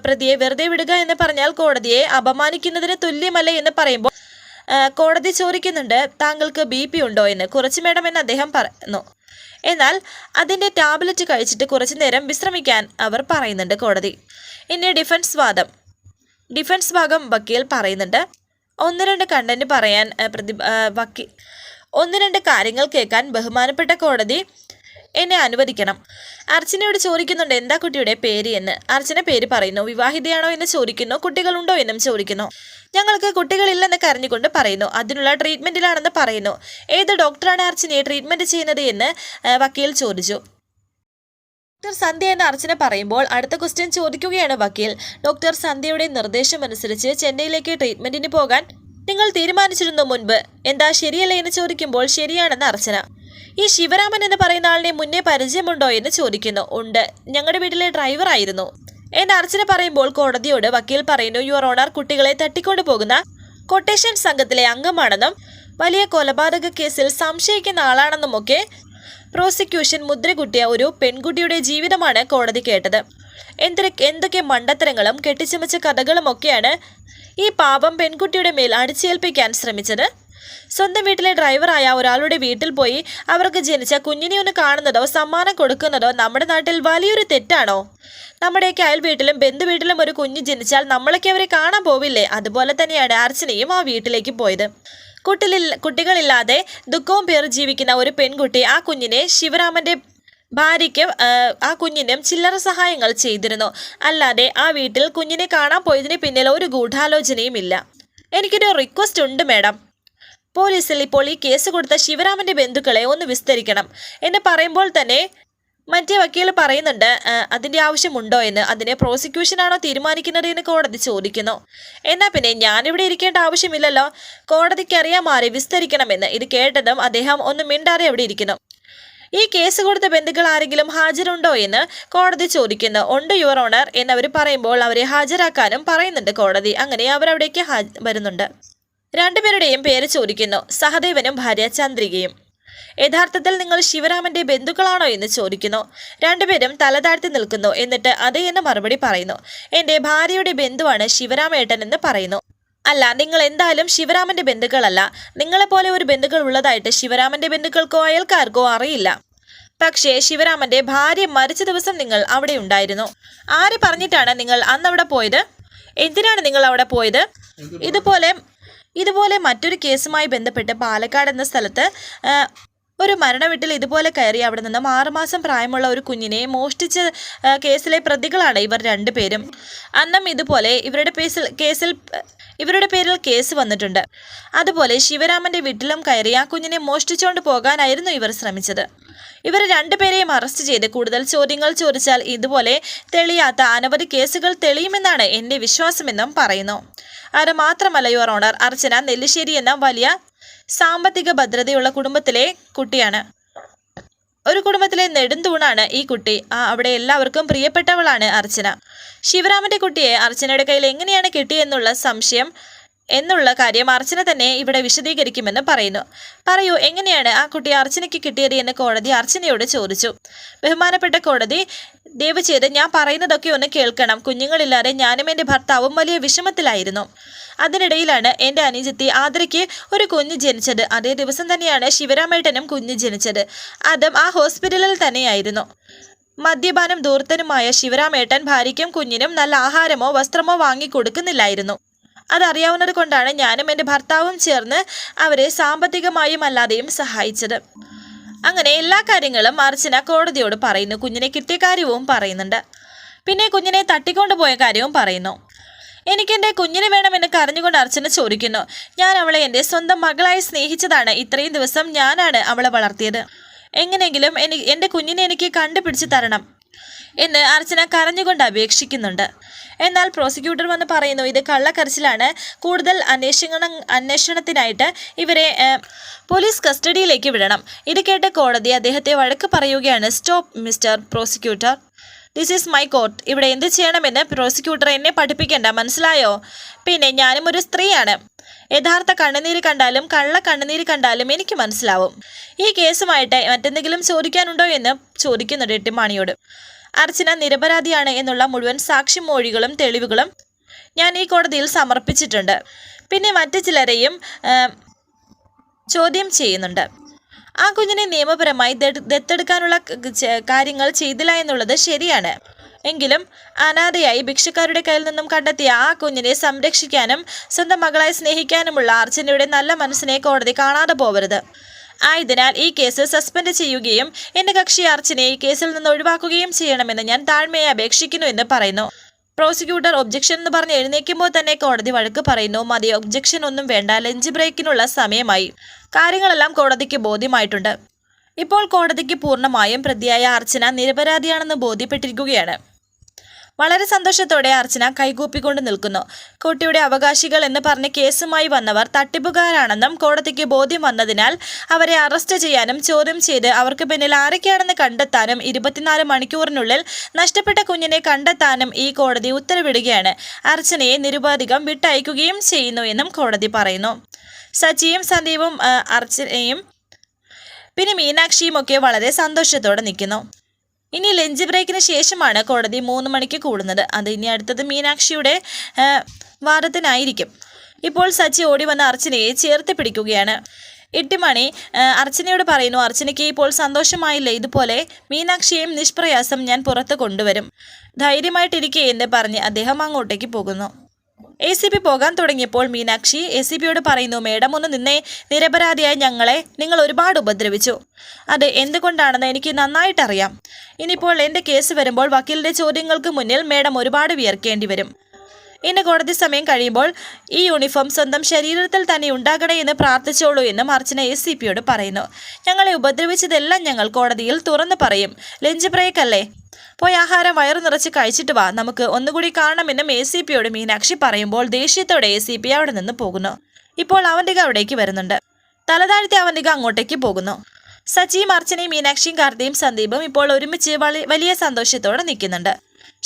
പ്രതിയെ വെറുതെ വിടുക എന്ന് പറഞ്ഞാൽ കോടതിയെ അപമാനിക്കുന്നതിന് തുല്യമല്ലേ എന്ന് പറയുമ്പോൾ കോടതി ചോദിക്കുന്നുണ്ട്, താങ്കൾക്ക് BP ഉണ്ടോ എന്ന്. കുറച്ച് മേഡം എന്ന് അദ്ദേഹം പറയുന്നു. എന്നാൽ അതിൻ്റെ ടാബ്ലറ്റ് കഴിച്ചിട്ട് കുറച്ചു നേരം വിശ്രമിക്കാൻ അവർ പറയുന്നുണ്ട് കോടതി. ഇനി ഡിഫൻസ് ഭാഗം വക്കീൽ പറയുന്നുണ്ട്, 1-2 കണ്ടന്റ് പറയാൻ 1-2 കാര്യങ്ങൾ കേൾക്കാൻ ബഹുമാനപ്പെട്ട കോടതി എന്നെ അനുവദിക്കണം. അർച്ചനയോട് ചോദിക്കുന്നുണ്ട് എന്താ കുട്ടിയുടെ പേര് എന്ന്. അർച്ചന പേര് പറയുന്നു. വിവാഹിതയാണോ എന്ന് ചോദിക്കുന്നു. കുട്ടികളുണ്ടോ എന്നും ചോദിക്കുന്നു. ഞങ്ങൾക്ക് കുട്ടികളില്ലെന്ന് കരഞ്ഞുകൊണ്ട് പറയുന്നു. അതിനുള്ള ട്രീറ്റ്മെന്റിലാണെന്ന് പറയുന്നു. ഏത് ഡോക്ടറാണ് അർച്ചനയെ ട്രീറ്റ്മെന്റ് ചെയ്യുന്നത് എന്ന് വക്കീൽ ചോദിച്ചു. ഡോക്ടർ സന്ധ്യ എന്ന് അർച്ചന പറയുമ്പോൾ അടുത്ത ക്വസ്റ്റ്യൻ ചോദിക്കുകയാണ് വക്കീൽ. ഡോക്ടർ സന്ധ്യയുടെ നിർദ്ദേശമനുസരിച്ച് ചെന്നൈയിലേക്ക് ട്രീറ്റ്മെന്റിന് പോകാൻ നിങ്ങൾ തീരുമാനിച്ചിരുന്നു മുൻപ്. എന്താ ശരിയല്ലേ എന്ന് ചോദിക്കുമ്പോൾ ശരിയാണെന്ന് അർച്ചന. ഈ ശിവരാമൻ എന്ന് പറയുന്ന ആളിനെ മുന്നേ പരിചയമുണ്ടോ എന്ന് ചോദിക്കുന്നു. ഉണ്ട്, ഞങ്ങളുടെ വീട്ടിലെ ഡ്രൈവർ ആയിരുന്നു എന്ന് അർച്ചന പറയുമ്പോൾ കോടതിയോട് വക്കീൽ പറയുന്നു, യുവർ ഓണർ, കുട്ടികളെ തട്ടിക്കൊണ്ടു പോകുന്ന കൊട്ടേഷൻ സംഘത്തിലെ അംഗമാണെന്നും വലിയ കൊലപാതക കേസിൽ സംശയിക്കുന്ന ആളാണെന്നുമൊക്കെ പ്രോസിക്യൂഷൻ മുദ്രകുട്ടിയ ഒരു പെൺകുട്ടിയുടെ ജീവിതമാണ് കോടതി കേട്ടത്. എന്തൊക്കെ മണ്ടത്തരങ്ങളും കെട്ടിച്ചമച്ച കഥകളുമൊക്കെയാണ് ഈ പാപം പെൺകുട്ടിയുടെ മേൽ അടിച്ചേൽപ്പിക്കാൻ ശ്രമിച്ചത്. സ്വന്തം വീട്ടിലെ ഡ്രൈവറായ ഒരാളുടെ വീട്ടിൽ പോയി അവർക്ക് ജനിച്ച കുഞ്ഞിനെ ഒന്ന് കാണുന്നതോ സമ്മാനം കൊടുക്കുന്നതോ നമ്മുടെ നാട്ടിൽ വലിയൊരു തെറ്റാണോ? നമ്മുടെയൊക്കെ അയൽ വീട്ടിലും ബന്ധുവീട്ടിലും ഒരു കുഞ്ഞ് ജനിച്ചാൽ നമ്മളൊക്കെ അവരെ കാണാൻ പോവില്ലേ? അതുപോലെ തന്നെയാണ് അർച്ചനയും ആ വീട്ടിലേക്ക് പോയത്. കുട്ടികളില്ലാതെ ദുഃഖവും പേർ ജീവിക്കുന്ന ഒരു പെൺകുട്ടി ആ കുഞ്ഞിനെ ശിവരാമന്റെ ഭാര്യയ്ക്ക് ആ കുഞ്ഞിനും ചില്ലറ സഹായങ്ങൾ ചെയ്തിരുന്നു. അല്ലാതെ ആ വീട്ടിൽ കുഞ്ഞിനെ കാണാൻ പോയതിന് പിന്നിൽ ഒരു ഗൂഢാലോചനയും ഇല്ല. എനിക്കൊരു റിക്വസ്റ്റ് ഉണ്ട് മാഡം. പോലീസിൽ ഇപ്പോൾ ഈ കേസ് കൊടുത്ത ശിവരാമന്റെ ബന്ധുക്കളെ ഒന്ന് വിസ്തരിക്കണം എന്ന് പറയുമ്പോൾ തന്നെ മറ്റേ വക്കീൽ പറയുന്നുണ്ട് അതിൻ്റെ ആവശ്യമുണ്ടോ എന്ന്. അതിനെ പ്രോസിക്യൂഷനാണോ തീരുമാനിക്കുന്നത് എന്ന് കോടതി ചോദിക്കുന്നു. എന്നാൽ പിന്നെ ഞാനിവിടെ ഇരിക്കേണ്ട ആവശ്യമില്ലല്ലോ, കോടതിക്ക് അറിയാം ആരെ വിസ്തരിക്കണമെന്ന്. ഇത് കേട്ടതും അദ്ദേഹം ഒന്ന് മിണ്ടാതെ എവിടെ ഇരിക്കുന്നു. ഈ കേസ് കൊടുത്ത ബന്ധുക്കൾ ആരെങ്കിലും ഹാജരുണ്ടോ എന്ന് കോടതി ചോദിക്കുന്നു. ഉണ്ട് യുവർ ഓണർ എന്നവർ പറയുമ്പോൾ അവരെ ഹാജരാക്കാനും പറയുന്നുണ്ട് കോടതി. അങ്ങനെ അവരവിടേക്ക് വരുന്നുണ്ട്. രണ്ടുപേരുടെയും പേര് ചോദിക്കുന്നു, സഹദേവനും ഭാര്യ ചന്ദ്രികയും. യഥാർത്ഥത്തിൽ നിങ്ങൾ ശിവരാമന്റെ ബന്ധുക്കളാണോ എന്ന് ചോദിക്കുന്നു. രണ്ടുപേരും തല താഴ്ത്തി നിൽക്കുന്നു. എന്നിട്ട് അതേ എന്ന് മറുപടി പറയുന്നു. എൻ്റെ ഭാര്യയുടെ ബന്ധുവാണ് ശിവരാമേട്ടൻ എന്ന് പറയുന്നു. അല്ല, നിങ്ങൾ എന്തായാലും ശിവരാമന്റെ ബന്ധുക്കളല്ല. നിങ്ങളെപ്പോലെ ഒരു ബന്ധുക്കൾ ഉള്ളതായിട്ട് ശിവരാമന്റെ ബന്ധുക്കൾക്കോ അയൽക്കാർക്കോ അറിയില്ല. പക്ഷേ ശിവരാമന്റെ ഭാര്യ മരിച്ച ദിവസം നിങ്ങൾ അവിടെ ഉണ്ടായിരുന്നു. ആര് പറഞ്ഞിട്ടാണ് നിങ്ങൾ അന്ന് അവിടെ പോയത്? എന്തിനാണ് നിങ്ങൾ അവിടെ പോയത്? ഇതുപോലെ മറ്റൊരു കേസുമായി ബന്ധപ്പെട്ട് പാലക്കാട് എന്ന സ്ഥലത്ത് ഒരു മരണവീട്ടിൽ ഇതുപോലെ കയറി അവിടെ നിന്നും 6 മാസം പ്രായമുള്ള ഒരു കുഞ്ഞിനെ മോഷ്ടിച്ച കേസിലെ പ്രതികളാണ് ഇവർ രണ്ടുപേരും. അന്നും ഇതുപോലെ ഇവരുടെ പേരിൽ കേസ് വന്നിട്ടുണ്ട്. അതുപോലെ ശിവരാമന്റെ വീട്ടിലും കയറി ആ കുഞ്ഞിനെ മോഷ്ടിച്ചുകൊണ്ട് പോകാനായിരുന്നു ഇവർ ശ്രമിച്ചത്. ഇവർ രണ്ടുപേരെയും അറസ്റ്റ് ചെയ്ത് കൂടുതൽ ചോദ്യങ്ങൾ ചോദിച്ചാൽ ഇതുപോലെ തെളിയാത്ത അനവധി കേസുകൾ തെളിയുമെന്നാണ് എൻ്റെ വിശ്വാസമെന്നും പറയുന്നു. അത് മാത്രമല്ല യുവർ ഓണർ, അർച്ചന നെല്ലിശ്ശേരി എന്ന വലിയ സാമ്പത്തിക ഭദ്രതയുള്ള കുടുംബത്തിലെ കുട്ടിയാണ്. ഒരു കുടുംബത്തിലെ നെടുന്തൂണാണ് ഈ കുട്ടി. അവിടെ എല്ലാവർക്കും പ്രിയപ്പെട്ടവളാണ് അർച്ചന. ശിവരാമന്റെ കുട്ടിയെ അർച്ചനയുടെ കയ്യിൽ എങ്ങനെയാണ് എന്നുള്ള കാര്യം അർച്ചന തന്നെ ഇവിടെ വിശദീകരിക്കുമെന്ന് പറയുന്നു. പറയൂ, എങ്ങനെയാണ് ആ കുട്ടി അർച്ചനയ്ക്ക് കിട്ടിയത് എന്ന് കോടതി അർച്ചനയോട് ചോദിച്ചു. ബഹുമാനപ്പെട്ട കോടതി, ദയവ് ചെയ്ത് ഞാൻ പറയുന്നതൊക്കെ ഒന്ന് കേൾക്കണം. കുഞ്ഞുങ്ങളില്ലാതെ ഞാനും എൻ്റെ ഭർത്താവും വലിയ വിഷമത്തിലായിരുന്നു. അതിനിടയിലാണ് എൻ്റെ അനുജത്തി ആതിരയ്ക്ക് ഒരു കുഞ്ഞ് ജനിച്ചത്. അതേ ദിവസം തന്നെയാണ് ശിവരാമേട്ടനും കുഞ്ഞ് ജനിച്ചത്. അതും ആ ഹോസ്പിറ്റലിൽ തന്നെയായിരുന്നു. മദ്യപാനം ധൂർത്തനുമായ ശിവരാമേട്ടൻ ഭാര്യയ്ക്കും കുഞ്ഞിനും നല്ല ആഹാരമോ വസ്ത്രമോ വാങ്ങിക്കൊടുക്കുന്നില്ലായിരുന്നു. അതറിയാവുന്നത് കൊണ്ടാണ് ഞാനും എൻ്റെ ഭർത്താവും ചേർന്ന് അവരെ സാമ്പത്തികമായും അല്ലാതെയും സഹായിച്ചത്. അങ്ങനെ എല്ലാ കാര്യങ്ങളും അർച്ചന കോടതിയോട് പറയുന്നു. കുഞ്ഞിനെ കിട്ടിയ കാര്യവും പറയുന്നുണ്ട്. പിന്നെ കുഞ്ഞിനെ തട്ടിക്കൊണ്ടുപോയ കാര്യവും പറയുന്നു. എനിക്കെൻ്റെ കുഞ്ഞിനെ വേണമെന്ന് കരഞ്ഞുകൊണ്ട് അർച്ചന ചോദിക്കുന്നു. ഞാൻ അവളെ എൻ്റെ സ്വന്തം മകളായി സ്നേഹിച്ചതാണ്. ഇത്രയും ദിവസം ഞാനാണ് അവളെ വളർത്തിയത്. എങ്ങനെയെങ്കിലും എൻ്റെ കുഞ്ഞിനെ എനിക്ക് കണ്ടുപിടിച്ച് തരണം എന്ന് അർച്ചന കരഞ്ഞുകൊണ്ട് അപേക്ഷിക്കുന്നുണ്ട്. എന്നാൽ പ്രോസിക്യൂട്ടർ വന്ന് പറയുന്നു, ഇത് കള്ളക്കരച്ചിലാണ്. കൂടുതൽ അന്വേഷണത്തിനായിട്ട് ഇവരെ പോലീസ് കസ്റ്റഡിയിലേക്ക് വിടണം. ഇത് കേട്ട കോടതി അദ്ദേഹത്തെ വഴക്ക് പറയുകയാണ്. Stop mister prosecutor, this is my court. ഇവിടെ എന്ത് ചെയ്യണമെന്ന് പ്രോസിക്യൂട്ടർ എന്നെ പഠിപ്പിക്കേണ്ട, മനസ്സിലായോ? പിന്നെ ഞാനും ഒരു സ്ത്രീയാണ്. യഥാർത്ഥ കണ്ണുനീര് കണ്ടാലും കള്ള കണ്ണുനീര് കണ്ടാലും എനിക്ക് മനസ്സിലാവും. ഈ കേസുമായിട്ട് മറ്റെന്തെങ്കിലും ചോദിക്കാനുണ്ടോ എന്ന് ചോദിക്കുന്നുണ്ട് എട്ടിമാണിയോട്. അർച്ചന നിരപരാധിയാണ് എന്നുള്ള മുഴുവൻ സാക്ഷിമൊഴികളും തെളിവുകളും ഞാൻ ഈ കോടതിയിൽ സമർപ്പിച്ചിട്ടുണ്ട്. പിന്നെ മറ്റു ചിലരെയും ചോദ്യം ചെയ്യുന്നുണ്ട്. ആ കുഞ്ഞിനെ നിയമപരമായി ദത്തെടുക്കാനുള്ള കാര്യങ്ങൾ ചെയ്തില്ല എന്നുള്ളത് ശരിയാണ്. എങ്കിലും അനാഥയായി ഭിക്ഷക്കാരുടെ കയ്യിൽ നിന്നും കണ്ടെത്തിയ ആ കുഞ്ഞിനെ സംരക്ഷിക്കാനും സ്വന്തം മകളായി സ്നേഹിക്കാനുമുള്ള അർച്ചനയുടെ നല്ല മനസ്സിനെ കോടതി കാണാതെ പോകരുത്. ആയതിനാൽ ഈ കേസ് സസ്പെൻഡ് ചെയ്യുകയും എന്റെ കക്ഷി അർച്ചനയെ ഈ കേസിൽ നിന്ന് ഒഴിവാക്കുകയും ചെയ്യണമെന്ന് ഞാൻ താഴ്മയെ അപേക്ഷിക്കുന്നു എന്ന് പറയുന്നു. പ്രോസിക്യൂട്ടർ ഒബ്ജക്ഷൻ എന്ന് പറഞ്ഞ് എഴുന്നേൽക്കുമ്പോൾ തന്നെ കോടതി വഴക്ക് പറയുന്നു. മതി, ഒബ്ജക്ഷൻ ഒന്നും വേണ്ട, ലഞ്ച് ബ്രേക്കിനുള്ള സമയമായി. കാര്യങ്ങളെല്ലാം കോടതിക്ക് ബോധ്യമായിട്ടുണ്ട്. ഇപ്പോൾ കോടതിക്ക് പൂർണ്ണമായും പ്രതിയായ അർച്ചന നിരപരാധിയാണെന്ന് ബോധ്യപ്പെട്ടിരിക്കുകയാണ്. വളരെ സന്തോഷത്തോടെ അർച്ചന കൈകൂപ്പിക്കൊണ്ട് നിൽക്കുന്നു. കുട്ടിയുടെ അവകാശികൾ എന്ന് പറഞ്ഞ് കേസുമായി വന്നവർ തട്ടിപ്പുകാരാണെന്നും കോടതിക്ക് ബോധ്യം വന്നതിനാൽ അവരെ അറസ്റ്റ് ചെയ്യാനും ചോദ്യം ചെയ്ത് അവർക്ക് പിന്നിൽ ആരൊക്കെയാണെന്ന് കണ്ടെത്താനും 24 മണിക്കൂറിനുള്ളിൽ നഷ്ടപ്പെട്ട കുഞ്ഞിനെ കണ്ടെത്താനും ഈ കോടതി ഉത്തരവിടുകയാണ്. അർച്ചനയെ നിരുപാധികം വിട്ടയക്കുകയും ചെയ്യുന്നു എന്നും കോടതി പറയുന്നു. സച്ചിയും സന്ദീപും അർച്ചനയും പിന്നെ മീനാക്ഷിയും ഒക്കെ വളരെ സന്തോഷത്തോടെ നിൽക്കുന്നു. ഇനി ലഞ്ച് ബ്രേക്കിന് ശേഷമാണ് കോടതി 3 മണിക്ക് കൂടുന്നത്. അത് ഇനി അടുത്തത് മീനാക്ഷിയുടെ വാദത്തിനായിരിക്കും. ഇപ്പോൾ സച്ചി ഓടി വന്ന അർച്ചനയെ ചേർത്ത് പിടിക്കുകയാണ്. 8 മണി അർച്ചനയോട് പറയുന്നു, അർച്ചനയ്ക്ക് ഇപ്പോൾ സന്തോഷമായില്ലേ, ഇതുപോലെ മീനാക്ഷിയെയും നിഷ്പ്രയാസം ഞാൻ പുറത്ത് കൊണ്ടുവരും, ധൈര്യമായിട്ടിരിക്കേ എന്ന് പറഞ്ഞ് അദ്ദേഹം അങ്ങോട്ടേക്ക് പോകുന്നു. ACP പോകാൻ തുടങ്ങിയപ്പോൾ മീനാക്ഷി ACPയോട് പറയുന്നു, മേഡം ഒന്ന് നിന്നേ, നിരപരാധിയായ ഞങ്ങളെ നിങ്ങൾ ഒരുപാട് ഉപദ്രവിച്ചു. അത് എന്തുകൊണ്ടാണെന്ന് എനിക്ക് നന്നായിട്ടറിയാം. ഇനിയിപ്പോൾ എൻ്റെ കേസ് വരുമ്പോൾ വക്കീലിൻ്റെ ചോദ്യങ്ങൾക്ക് മുന്നിൽ മേഡം ഒരുപാട് വിയർക്കേണ്ടി വരും. ഇന്ന് കോടതി സമയം കഴിയുമ്പോൾ ഈ യൂണിഫോം സ്വന്തം ശരീരത്തിൽ തന്നെ ഉണ്ടാകണേ എന്ന് പ്രാർത്ഥിച്ചോളൂ എന്നും അർച്ചന ACPയോട് പറയുന്നു. ഞങ്ങളെ ഉപദ്രവിച്ചതെല്ലാം ഞങ്ങൾ കോടതിയിൽ തുറന്നു പറയും. ലഞ്ച് ബ്രേക്ക് അല്ലേ, പോയി ആഹാരം വയറു നിറച്ച് കഴിച്ചിട്ട് വാ, നമുക്ക് ഒന്നുകൂടി കാണണമെന്നും ACPയോട് മീനാക്ഷി പറയുമ്പോൾ ദേഷ്യത്തോടെ ACP അവിടെ നിന്ന് പോകുന്നു. ഇപ്പോൾ അവന്തിക അവിടേക്ക് വരുന്നുണ്ട്. തലതാഴ്ത്തി അവന്തിക അങ്ങോട്ടേക്ക് പോകുന്നു. സച്ചിയും അർച്ചനയും മീനാക്ഷിയും കാർത്തിയും സന്ദീപും ഇപ്പോൾ ഒരുമിച്ച് വലിയ സന്തോഷത്തോടെ നിൽക്കുന്നുണ്ട്.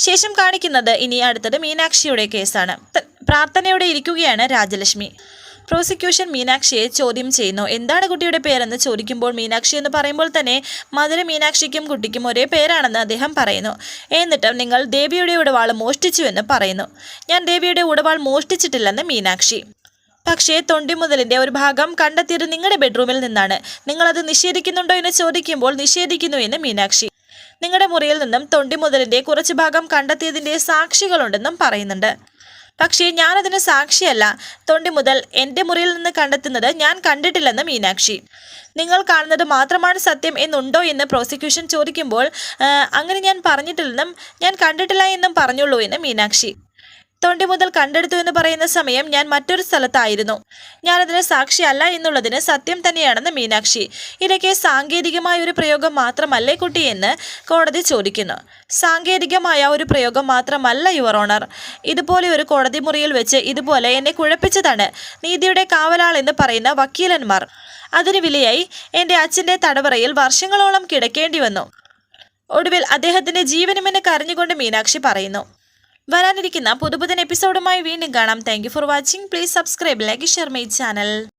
ശേഷം കാണിക്കുന്നത് ഇനി അടുത്തത് മീനാക്ഷിയുടെ കേസാണ്. പ്രാർത്ഥനയോടെ ഇരിക്കുകയാണ് രാജലക്ഷ്മി. പ്രോസിക്യൂഷൻ മീനാക്ഷിയെ ചോദ്യം ചെയ്യുന്നു. എന്താണ് കുട്ടിയുടെ പേരെന്ന് ചോദിക്കുമ്പോൾ മീനാക്ഷി എന്ന് പറയുമ്പോൾ തന്നെ മധുര മീനാക്ഷിക്കും കുട്ടിക്കും ഒരേ പേരാണെന്ന് അദ്ദേഹം പറയുന്നു. എന്നിട്ടും നിങ്ങൾ ദേവിയുടെ ഉടവാൾ മോഷ്ടിച്ചുവെന്ന് പറയുന്നു. ഞാൻ ദേവിയുടെ ഉടവാൾ മോഷ്ടിച്ചിട്ടില്ലെന്ന് മീനാക്ഷി. പക്ഷേ തൊണ്ടിമുതലിൻ്റെ ഒരു ഭാഗം കണ്ടെത്തിയത് നിങ്ങളുടെ ബെഡ്റൂമിൽ നിന്നാണ്. നിങ്ങളത് നിഷേധിക്കുന്നുണ്ടോ എന്ന് ചോദിക്കുമ്പോൾ നിഷേധിക്കുന്നു എന്ന് മീനാക്ഷി. നിങ്ങളുടെ മുറിയിൽ നിന്നും തൊണ്ടിമുതലിൻ്റെ കുറച്ച് ഭാഗം കണ്ടെത്തിയതിൻ്റെ സാക്ഷികളുണ്ടെന്നും പറയുന്നുണ്ട്. പക്ഷേ ഞാനതിന് സാക്ഷിയല്ല. തൊണ്ടിമുതൽ എൻ്റെ മുറിയിൽ നിന്ന് കണ്ടെത്തുന്നത് ഞാൻ കണ്ടിട്ടില്ലെന്ന് മീനാക്ഷി. നിങ്ങൾ കാണുന്നത് മാത്രമാണ് സത്യം എന്നുണ്ടോ എന്ന് പ്രോസിക്യൂഷൻ ചോദിക്കുമ്പോൾ അങ്ങനെ ഞാൻ പറഞ്ഞിട്ടില്ലെന്നും ഞാൻ കണ്ടിട്ടില്ല എന്നും പറഞ്ഞുള്ളൂ എന്ന് മീനാക്ഷി. തൊണ്ടിമുതൽ കണ്ടെടുത്തു എന്ന് പറയുന്ന സമയം ഞാൻ മറ്റൊരു സ്ഥലത്തായിരുന്നു. ഞാനതിന് സാക്ഷിയല്ല എന്നുള്ളതിന് സത്യം തന്നെയാണെന്ന് മീനാക്ഷി. ഇതൊക്കെ സാങ്കേതികമായ ഒരു പ്രയോഗം മാത്രമല്ലേ കുട്ടിയെന്ന് കോടതി ചോദിക്കുന്നു. സാങ്കേതികമായ ഒരു പ്രയോഗം മാത്രമല്ല യുവർ ഓണർ. ഇതുപോലെ ഒരു കോടതി മുറിയിൽ വെച്ച് ഇതുപോലെ എന്നെ കുഴപ്പിച്ചതാണ് നീതിയുടെ കാവലാൾ എന്ന് പറയുന്ന വക്കീലന്മാർ. അതിന് വിലയായി എൻ്റെ അച്ഛൻ്റെ തടവറയിൽ വർഷങ്ങളോളം കിടക്കേണ്ടി വന്നു. ഒടുവിൽ അദ്ദേഹത്തിൻ്റെ ജീവനുമെന്ന് കരഞ്ഞുകൊണ്ട് മീനാക്ഷി പറയുന്നു. വരാനിരിക്കുന്ന പുതുപുതൻ എപ്പിസോഡുമായി വീണ്ടും കാണാം. Thank you for watching. Please subscribe, like, share my channel.